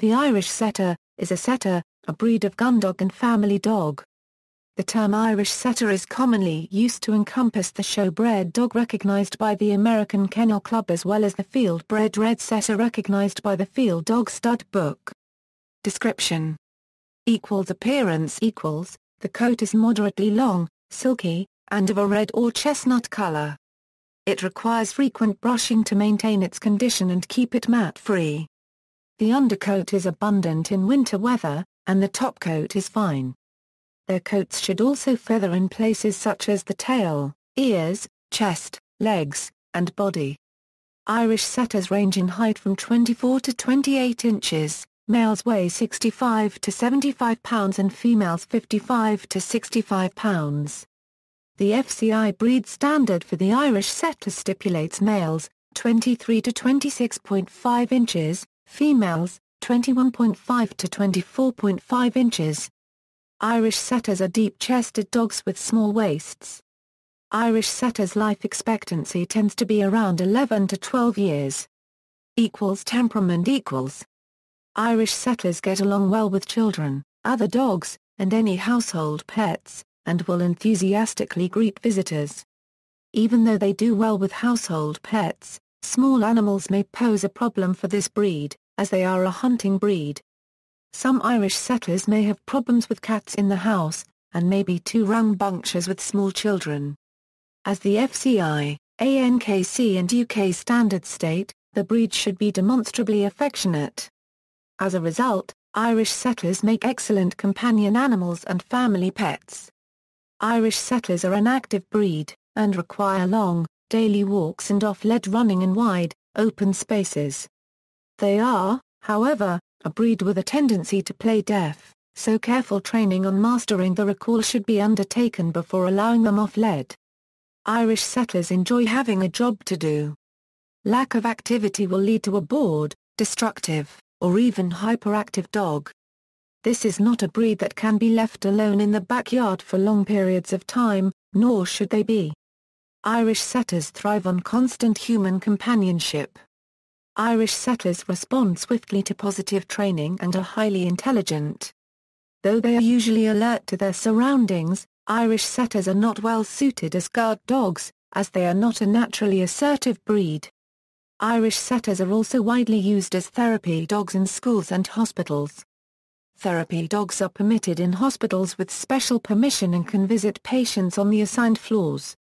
The Irish Setter is a setter, a breed of gundog and family dog. The term Irish Setter is commonly used to encompass the show-bred dog recognized by the American Kennel Club as well as the field-bred red setter recognized by the Field Dog Stud Book. Description: appearance equals, the coat is moderately long, silky, and of a red or chestnut color. It requires frequent brushing to maintain its condition and keep it mat-free. The undercoat is abundant in winter weather, and the topcoat is fine. Their coats should also feather in places such as the tail, ears, chest, legs, and body. Irish Setters range in height from 24 to 28 inches, males weigh 65 to 75 pounds and females 55 to 65 pounds. The FCI breed standard for the Irish Setter stipulates males, 23 to 26.5 inches, females, 21.5 to 24.5 inches. Irish Setters are deep-chested dogs with small waists. Irish Setters' life expectancy tends to be around 11 to 12 years. Temperament equals. Irish Setters get along well with children, other dogs, and any household pets, and will enthusiastically greet visitors. Even though they do well with household pets, small animals may pose a problem for this breed, as they are a hunting breed. Some Irish Setters may have problems with cats in the house, and may be too rambunctious with small children. As the FCI, ANKC and UK standards state, the breed should be demonstrably affectionate. As a result, Irish Setters make excellent companion animals and family pets. Irish Setters are an active breed, and require long, daily walks and off-lead running in wide, open spaces. They are, however, a breed with a tendency to play deaf, so careful training on mastering the recall should be undertaken before allowing them off-lead. Irish Setters enjoy having a job to do. Lack of activity will lead to a bored, destructive, or even hyperactive dog. This is not a breed that can be left alone in the backyard for long periods of time, nor should they be. Irish Setters thrive on constant human companionship. Irish Setters respond swiftly to positive training and are highly intelligent. Though they are usually alert to their surroundings, Irish Setters are not well suited as guard dogs, as they are not a naturally assertive breed. Irish Setters are also widely used as therapy dogs in schools and hospitals. Therapy dogs are permitted in hospitals with special permission and can visit patients on the assigned floors.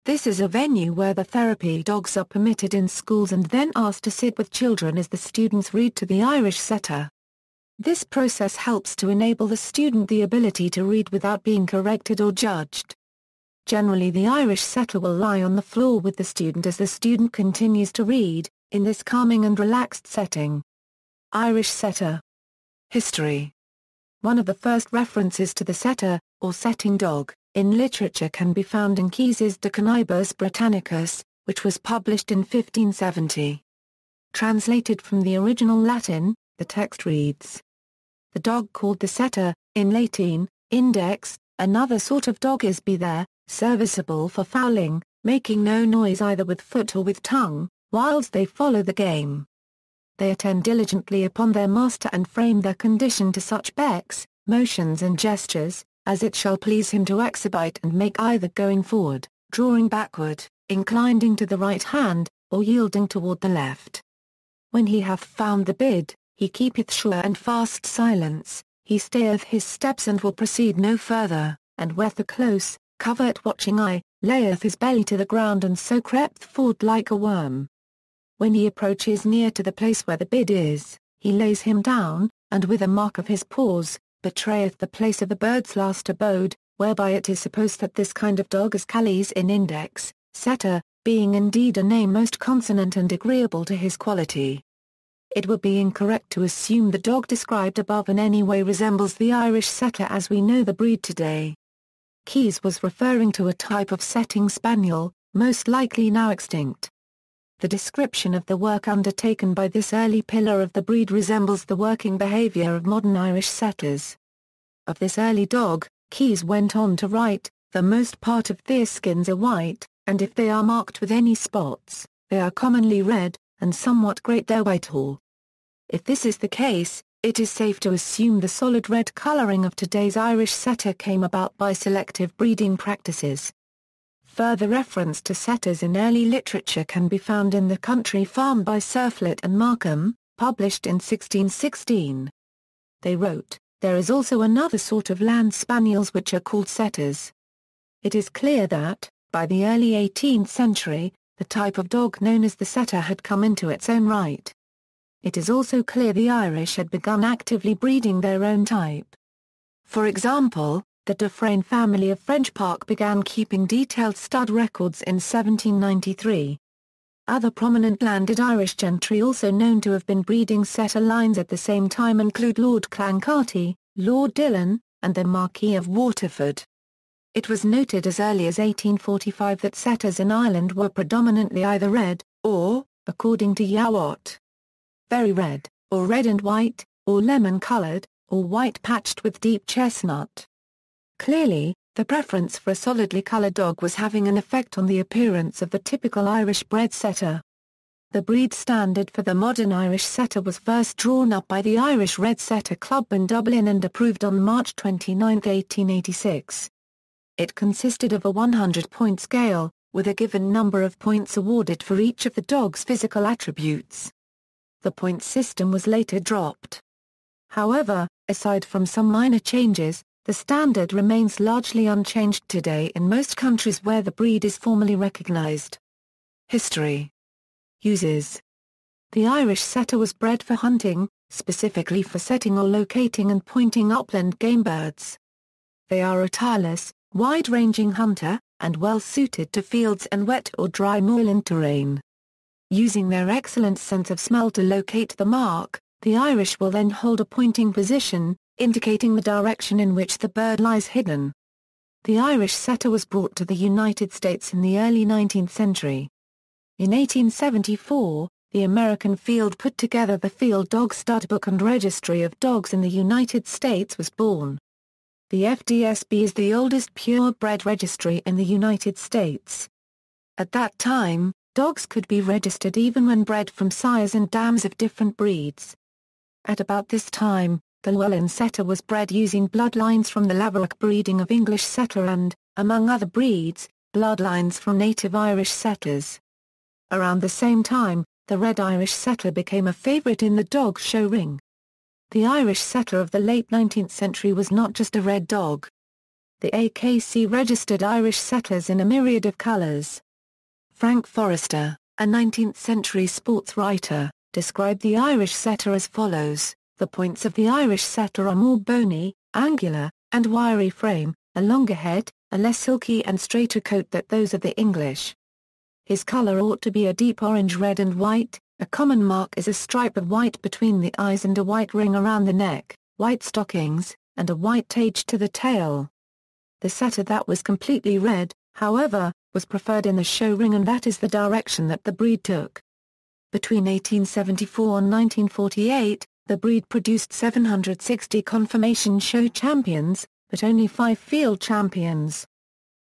This is a venue where the therapy dogs are permitted in schools and then asked to sit with children as the students read to the Irish Setter. This process helps to enable the student the ability to read without being corrected or judged. Generally, the Irish Setter will lie on the floor with the student as the student continues to read, in this calming and relaxed setting. Irish Setter. History. One of the first references to the setter, or setting dog, in literature can be found in Keyes's De Canibus Britannicus, which was published in 1570. Translated from the original Latin, the text reads: "The dog called the setter, in Latin, index, another sort of dog is be there, serviceable for fowling, making no noise either with foot or with tongue, whilst they follow the game. They attend diligently upon their master and frame their condition to such becks, motions and gestures, as it shall please him to exhibite and make either going forward, drawing backward, inclining to the right hand, or yielding toward the left. When he hath found the bid, he keepeth sure and fast silence, he stayeth his steps and will proceed no further, and with a close, covert watching eye, layeth his belly to the ground and so crept forward like a worm. When he approaches near to the place where the bid is, he lays him down, and with a mark of his paws, betrayeth the place of the bird's last abode, whereby it is supposed that this kind of dog is Calles in index, setter, being indeed a name most consonant and agreeable to his quality. It would be incorrect to assume the dog described above in any way resembles the Irish Setter as we know the breed today. Keyes was referring to a type of setting spaniel, most likely now extinct. The description of the work undertaken by this early pillar of the breed resembles the working behavior of modern Irish Setters. Of this early dog, Keyes went on to write, "The most part of their skins are white, and if they are marked with any spots, they are commonly red, and somewhat great their whitehall. If this is the case, it is safe to assume the solid red coloring of today's Irish setter came about by selective breeding practices. Further reference to setters in early literature can be found in The Country Farm by Surflet and Markham, published in 1616. They wrote, "There is also another sort of land spaniels which are called setters." It is clear that, by the early 18th century, the type of dog known as the setter had come into its own right. It is also clear the Irish had begun actively breeding their own type. For example, the Dufresne family of French Park began keeping detailed stud records in 1793. Other prominent landed Irish gentry also known to have been breeding setter lines at the same time include Lord Clancarty, Lord Dillon, and the Marquis of Waterford. It was noted as early as 1845 that setters in Ireland were predominantly either red, or, according to Youatt, very red, or red and white, or lemon-coloured, or white patched with deep chestnut. Clearly, the preference for a solidly coloured dog was having an effect on the appearance of the typical Irish-bred setter. The breed standard for the modern Irish setter was first drawn up by the Irish Red Setter Club in Dublin and approved on March 29, 1886. It consisted of a 100-point scale, with a given number of points awarded for each of the dog's physical attributes. The point system was later dropped. However, aside from some minor changes, the standard remains largely unchanged today in most countries where the breed is formally recognized. History. Uses. The Irish setter was bred for hunting, specifically for setting or locating and pointing upland game birds. They are a tireless, wide-ranging hunter, and well-suited to fields and wet or dry moorland terrain. Using their excellent sense of smell to locate the mark, the Irish will then hold a pointing position, indicating the direction in which the bird lies hidden. The Irish setter was brought to the United States in the early 19th century. In 1874, the American Field put together the Field Dog Stud Book and Registry of Dogs in the United States was born. The FDSB is the oldest purebred registry in the United States. At that time, dogs could be registered even when bred from sires and dams of different breeds. At about this time, the Llewellyn setter was bred using bloodlines from the Laverack breeding of English setter and, among other breeds, bloodlines from native Irish setters. Around the same time, the Red Irish setter became a favorite in the dog show ring. The Irish setter of the late 19th century was not just a red dog. The AKC registered Irish setters in a myriad of colors. Frank Forrester, a 19th-century sports writer, described the Irish setter as follows: "The points of the Irish setter are more bony, angular, and wiry frame, a longer head, a less silky and straighter coat than those of the English. His color ought to be a deep orange, red and white. A common mark is a stripe of white between the eyes and a white ring around the neck, white stockings, and a white tage to the tail." The setter that was completely red, however, was preferred in the show ring, and that is the direction that the breed took. Between 1874 and 1948, the breed produced 760 conformation show champions, but only 5 field champions.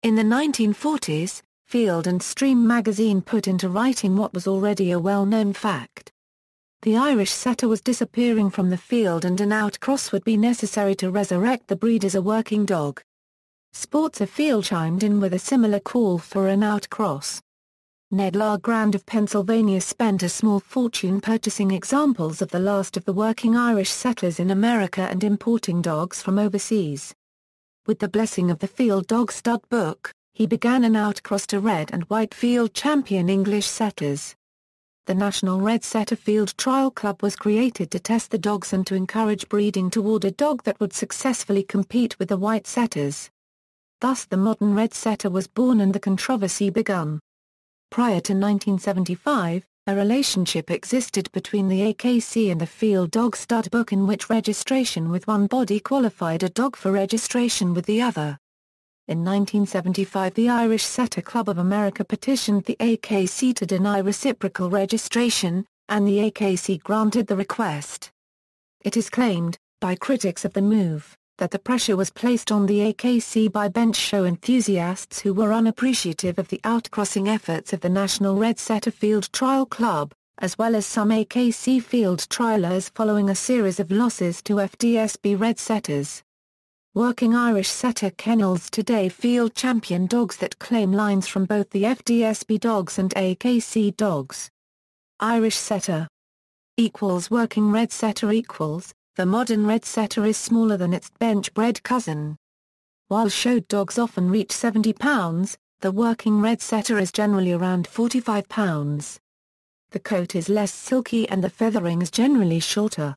In the 1940s, Field and Stream magazine put into writing what was already a well-known fact. The Irish setter was disappearing from the field and an outcross would be necessary to resurrect the breed as a working dog. Sports Afield chimed in with a similar call for an outcross. Ned Lagrand of Pennsylvania spent a small fortune purchasing examples of the last of the working Irish setters in America and importing dogs from overseas. With the blessing of the Field Dog Stud Book, he began an outcross to red and white field champion English setters. The National Red Setter Field Trial Club was created to test the dogs and to encourage breeding toward a dog that would successfully compete with the white setters. Thus the modern red setter was born and the controversy begun. Prior to 1975, a relationship existed between the AKC and the Field Dog Stud Book in which registration with one body qualified a dog for registration with the other. In 1975 the Irish Setter Club of America petitioned the AKC to deny reciprocal registration, and the AKC granted the request. It is claimed, by critics of the move, that the pressure was placed on the AKC by bench show enthusiasts who were unappreciative of the outcrossing efforts of the National Red Setter Field Trial Club, as well as some AKC field trialers following a series of losses to FDSB red setters. Working Irish setter kennels today field champion dogs that claim lines from both the FDSB dogs and AKC dogs. Irish setter equals working red setter equals, the modern red setter is smaller than its bench-bred cousin. While show dogs often reach 70 pounds, the working red setter is generally around 45 pounds. The coat is less silky and the feathering is generally shorter.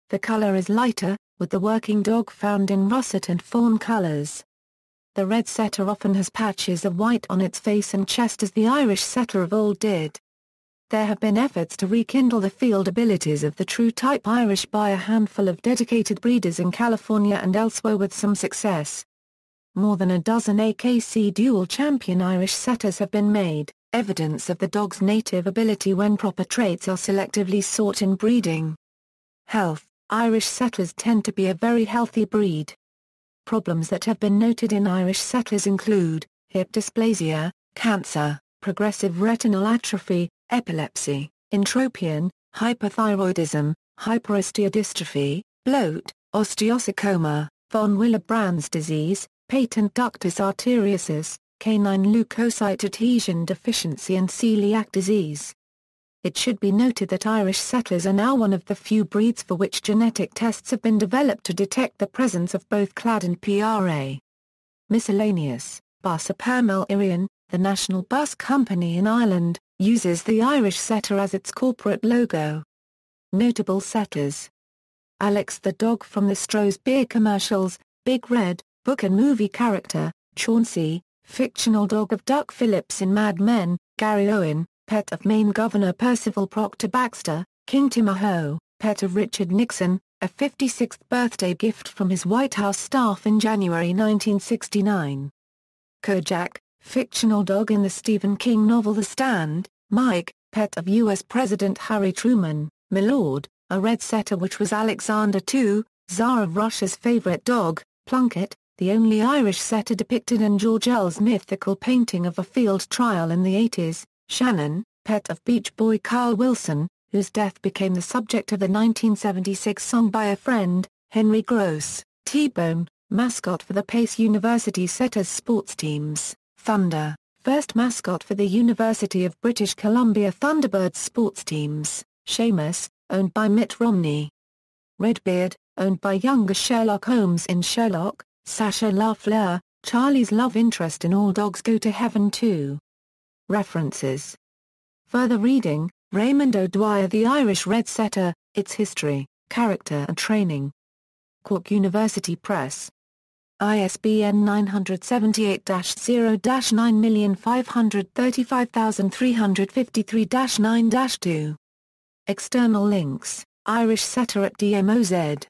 The colour is lighter, with the working dog found in russet and fawn colours. The red setter often has patches of white on its face and chest as the Irish setter of old did. There have been efforts to rekindle the field abilities of the true type Irish by a handful of dedicated breeders in California and elsewhere with some success. More than a dozen AKC dual champion Irish setters have been made, evidence of the dog's native ability when proper traits are selectively sought in breeding. Health: Irish setters tend to be a very healthy breed. Problems that have been noted in Irish setters include hip dysplasia, cancer, progressive retinal atrophy, epilepsy, entropion, hyperthyroidism, hyperosteodystrophy, bloat, osteosarcoma, von Willebrand's disease, patent ductus arteriosus, canine leukocyte adhesion deficiency and celiac disease. It should be noted that Irish setters are now one of the few breeds for which genetic tests have been developed to detect the presence of both CLAD and PRA. Miscellaneous: Busapermel Irian, the national bus company in Ireland, uses the Irish setter as its corporate logo. Notable setters: Alex the dog from the Stroh's beer commercials, Big Red, book and movie character, Chauncey, fictional dog of Duck Phillips in Mad Men, Gary Owen, pet of Maine Governor Percival Proctor Baxter, King Timahoe, pet of Richard Nixon, a 56th birthday gift from his White House staff in January 1969. Kojak, fictional dog in the Stephen King novel The Stand, Mike, pet of U.S. President Harry Truman, Milord, a red setter which was Alexander II, Tsar of Russia's favorite dog, Plunkett, the only Irish setter depicted in George Earle's mythical painting of a field trial in the 80s, Shannon, pet of Beach Boy Carl Wilson, whose death became the subject of the 1976 song By a Friend, Henry Gross, T-Bone, mascot for the Pace University Setters sports teams, Thunder, first mascot for the University of British Columbia Thunderbirds sports teams, Seamus, owned by Mitt Romney. Redbeard, owned by younger Sherlock Holmes in Sherlock, Sacha Lafleur, Charlie's love interest in All Dogs Go to Heaven 2. References. Further reading: Raymond O'Dwyer The Irish Red Setter, Its History, Character and Training. Cork University Press. ISBN 978-0-9535353-9-2. External links: Irish Setter at DMOZ.